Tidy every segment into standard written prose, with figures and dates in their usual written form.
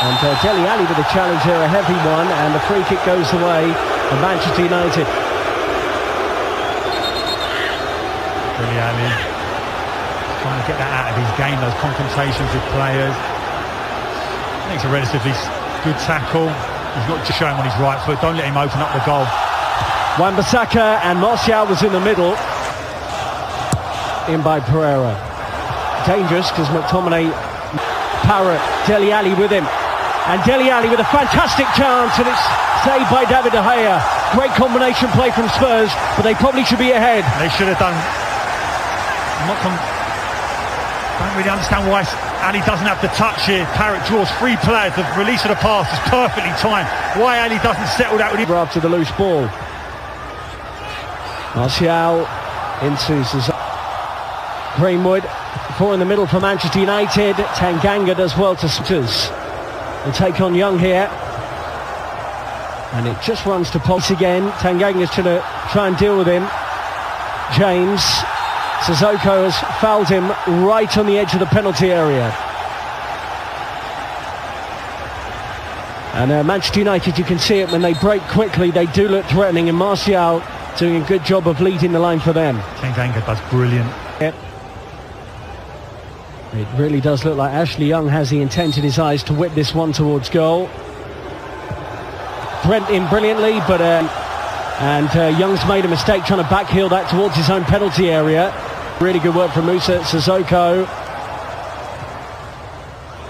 And Dele Alli with a challenge here, a heavy one, and the free kick goes the way of Manchester United. Dele Alli trying to get that out of his game, those confrontations with players. I think it's a relatively good tackle. He's got to show him on his right foot, don't let him open up the goal. Wan-Bissaka, and Martial was in the middle. In by Pereira. Dangerous because McTominay, Parrott, Dele Alli with him. And Dele Alli with a fantastic chance, and it's saved by David De Gea. Great combination play from Spurs, but they probably should be ahead. They should have done. Don't really understand why Ali doesn't have the touch here. Parrott draws three players. The release of the pass is perfectly timed. Why Ali doesn't settle that with him? After the loose ball. Martial into Greenwood. Four in the middle for Manchester United. Tanganga does well to Spurs. They take on Young here. And it just runs to Pulse again. Tanganga's trying to try and deal with him. James. Sissoko has fouled him right on the edge of the penalty area. And Manchester United, you can see it when they break quickly, they do look threatening, and Martial doing a good job of leading the line for them. Tanganga does brilliant. Yep. It really does look like Ashley Young has the intent in his eyes to whip this one towards goal. Brent in brilliantly, but Young's made a mistake trying to backheel that towards his own penalty area. Really good work from Musa Sissoko.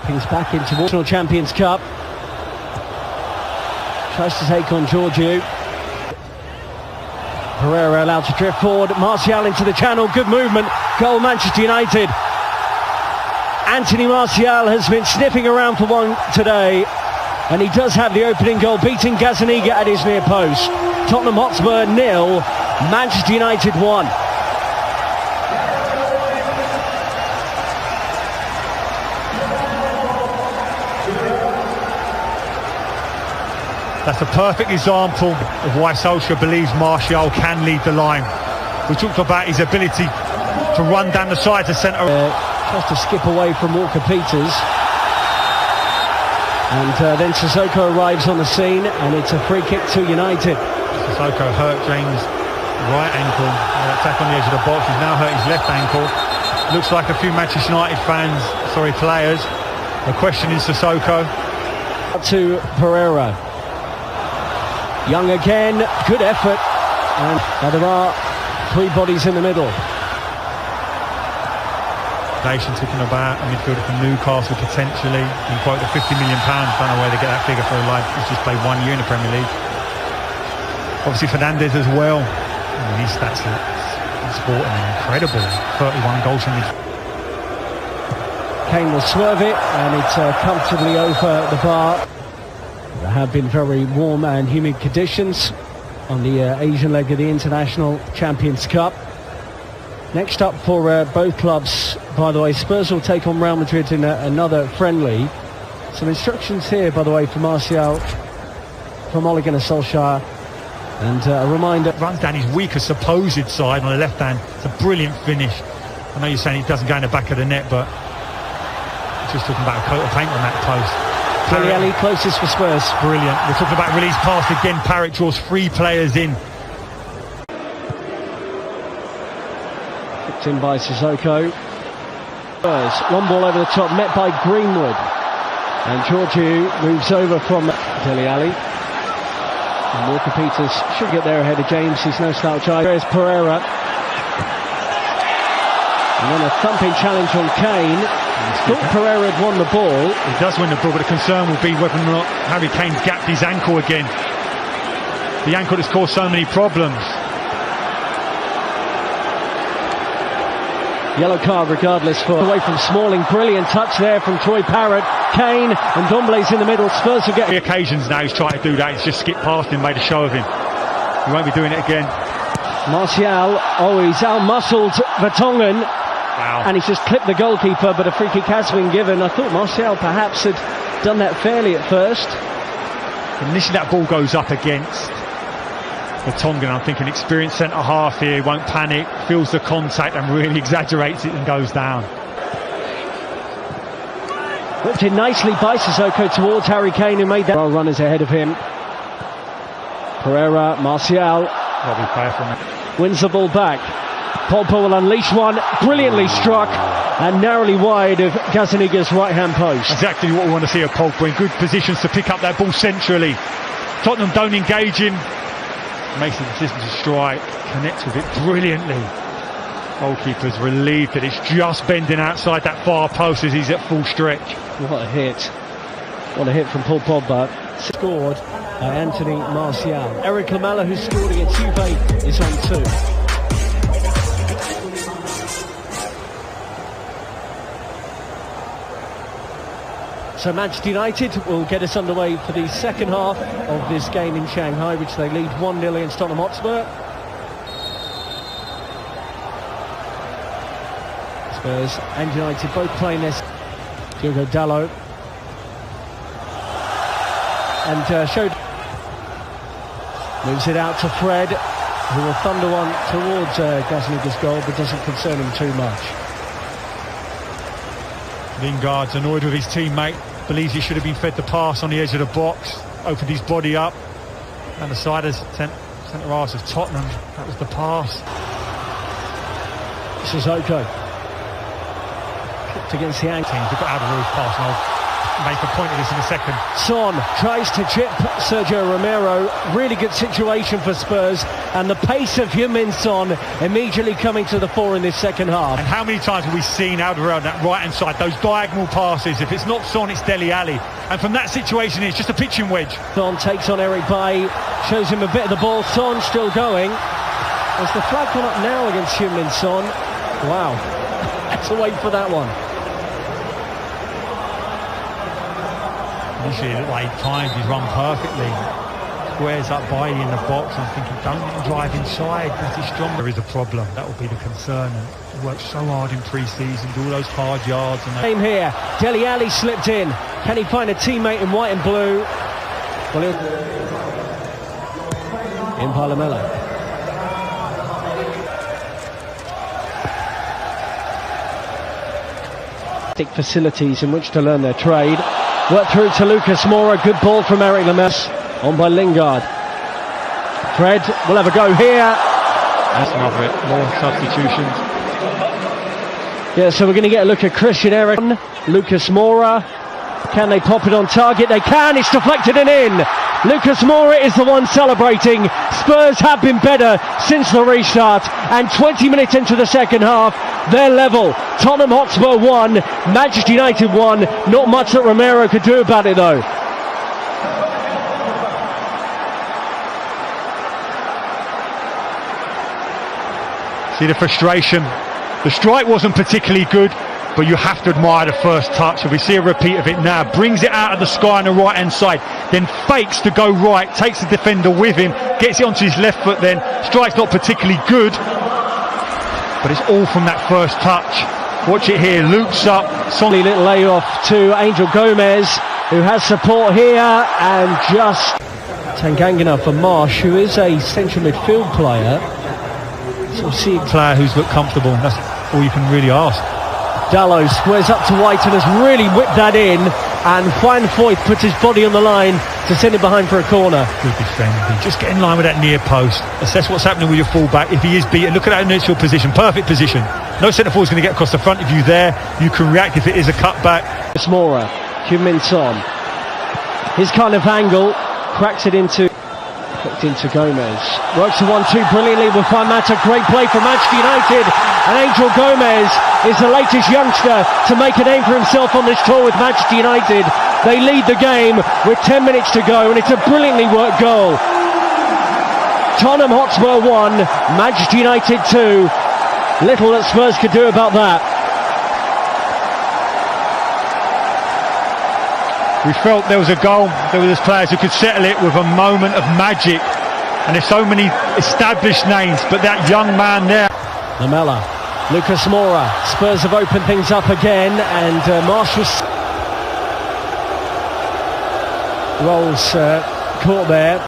Pings back into National Champions Cup. Tries to take on Georgiou. Pereira allowed to drift forward. Martial into the channel. Good movement. Goal Manchester United. Anthony Martial has been sniffing around for one today. And he does have the opening goal, beating Gazzaniga at his near post. Tottenham Hotspur 0, Manchester United 1. That's a perfect example of why Solskjaer believes Martial can lead the line. We talked about his ability to run down the side to centre. Tries to skip away from Walker-Peters. And then Sissoko arrives on the scene, and it's a free kick to United. Sissoko hurt James' right ankle. Attack on the edge of the box. He's now hurt his left ankle. Looks like a few Manchester United players are questioning Sissoko. Up to Pereira. Young again, good effort. And there are three bodies in the middle. Talking about a midfielder from Newcastle potentially. You quote the £50 million. Don't know where they get that figure for a lad who's just played 1 year in the Premier League. Obviously Fernandes as well. His stats are sporting incredible. 31 goals from his. Kane will swerve it, and it's comfortably over the bar. There have been very warm and humid conditions on the Asian leg of the International Champions Cup. Next up for both clubs, by the way, Spurs will take on Real Madrid in another friendly. Some instructions here, by the way, for Martial from Ole Gunnar Solskjaer. And a reminder... Runs down his weaker supposed side on the left hand. It's a brilliant finish. I know you're saying he doesn't go in the back of the net, but just talking about a coat of paint on that post. Dele Alli closest for Spurs. Brilliant. We're talking about release pass again. Parrott draws three players in. In by Sissoko. Long ball over the top, met by Greenwood. And Georgiou moves over from Dele Alli. And Walker-Peters should get there ahead of James. He's no slouch either. There's Pereira. And then a thumping challenge on Kane. Thought Pereira had won the ball. He does win the ball, but the concern will be whether or not Harry Kane gapped his ankle again. The ankle that's caused so many problems. Yellow card regardless for away from Smalling. Brilliant touch there from Troy Parrott. Kane and Domble's in the middle. Spurs will get... 3 occasions now he's tried to do that. He's just skipped past him, made a show of him. He won't be doing it again. Martial, he's out-muscled Vertonghen. Wow. And he's just clipped the goalkeeper, but a free kick has been given. I thought Martial perhaps had done that fairly at first. Initially that ball goes up against Vertonghen. I'm thinking experienced centre-half here, won't panic, feels the contact and really exaggerates it and goes down. Whipped in nicely by Sissoko towards Harry Kane, who made that. Well, runners ahead of him. Pereira, Martial. Wins the ball back. Pogba will unleash one, brilliantly struck and narrowly wide of Gazaniga's right-hand post. Exactly what we want to see of Pogba, in good positions to pick up that ball centrally. Tottenham don't engage him, makes the decision to strike, connects with it brilliantly. Goalkeeper's relieved that it's just bending outside that far post as he's at full stretch. What a hit. What a hit from Paul Pogba. Scored by Anthony Martial. Eric Lamela, who scored against Juve, is on 2. So Manchester United will get us underway for the second half of this game in Shanghai, which they lead 1-0 against Tottenham Hotspur. Spurs and United both playing this. Diogo Dalot. And showed. Moves it out to Fred, who will thunder one towards Gazaniga's goal, but doesn't concern him too much. Lingard's annoyed with his teammate, believes he should have been fed the pass on the edge of the box, opened his body up, and the side of centre-halves of Tottenham, that was the pass. Sissoko. Kicked against the ankle. They've got out of the pass, and I'll make a point of this in a second. Son tries to chip Sergio Romero. Really good situation for Spurs, and the pace of Heung-min Son immediately coming to the fore in this second half. And how many times have we seen Alderweireld on that right hand side, those diagonal passes? If it's not Son, it's Dele Alli, and from that situation it's just a pitching wedge. Son takes on Eric Bailly, shows him a bit of the ball. Son still going. Has the flag gone up now against Heung-min Son? Wow, let's wait for that one. Initially, it looked like he timed his run perfectly. Squares up Bailly in the box. I'm thinking, don't let him drive inside. That is strong. There is a problem. That will be the concern. And he worked so hard in pre-season, do all those hard yards. And Same here. Dele Alli slipped in. Can he find a teammate in white and blue? Well, in Lamela. Facilities in which to learn their trade. Work through to Lucas Moura. Good ball from Eric Lamela. On by Lingard. Fred will have a go here. That's enough of it. More substitutions. Yeah, so we're going to get a look at Christian Eriksen. Lucas Moura. Can they pop it on target? They can. It's deflected and in. Lucas Moura is the one celebrating. Spurs have been better since the restart, and 20 minutes into the second half, they're level. Tottenham Hotspur 1, Manchester United 1. Not much that Romero could do about it though. See the frustration. The strike wasn't particularly good, but you have to admire the first touch. So we see a repeat of it now. Brings it out of the sky on the right hand side, then fakes to go right, takes the defender with him, gets it onto his left foot then. Strike's not particularly good, but it's all from that first touch. Watch it here, loops up. Solid little layoff to Angel Gomez, who has support here, and just Tangangana for Marsh, who is a central midfield player. So see a player who's looked comfortable, that's all you can really ask. Dalot squares up to White and has really whipped that in, and Juan Foyth puts his body on the line to send it behind for a corner. Good defending. Just get in line with that near post. Assess what's happening with your fullback. If he is beaten, look at that initial position. Perfect position. No centre forward is going to get across the front of you there. You can react if it is a cutback. Moura, Heung-min Son. His kind of angle, cracks it into Gomez. Works the 1-2 brilliantly with Mata. Great play from Manchester United, and Angel Gomez is the latest youngster to make a name for himself on this tour with Manchester United. They lead the game with 10 minutes to go, and it's a brilliantly worked goal. Tottenham Hotspur 1, Manchester United 2. Little that Spurs could do about that. We felt there was a goal. There were those players who could settle it with a moment of magic. And there's so many established names, but that young man there. Lamela, Lucas Moura. Spurs have opened things up again, and Marshall's Rolls caught there.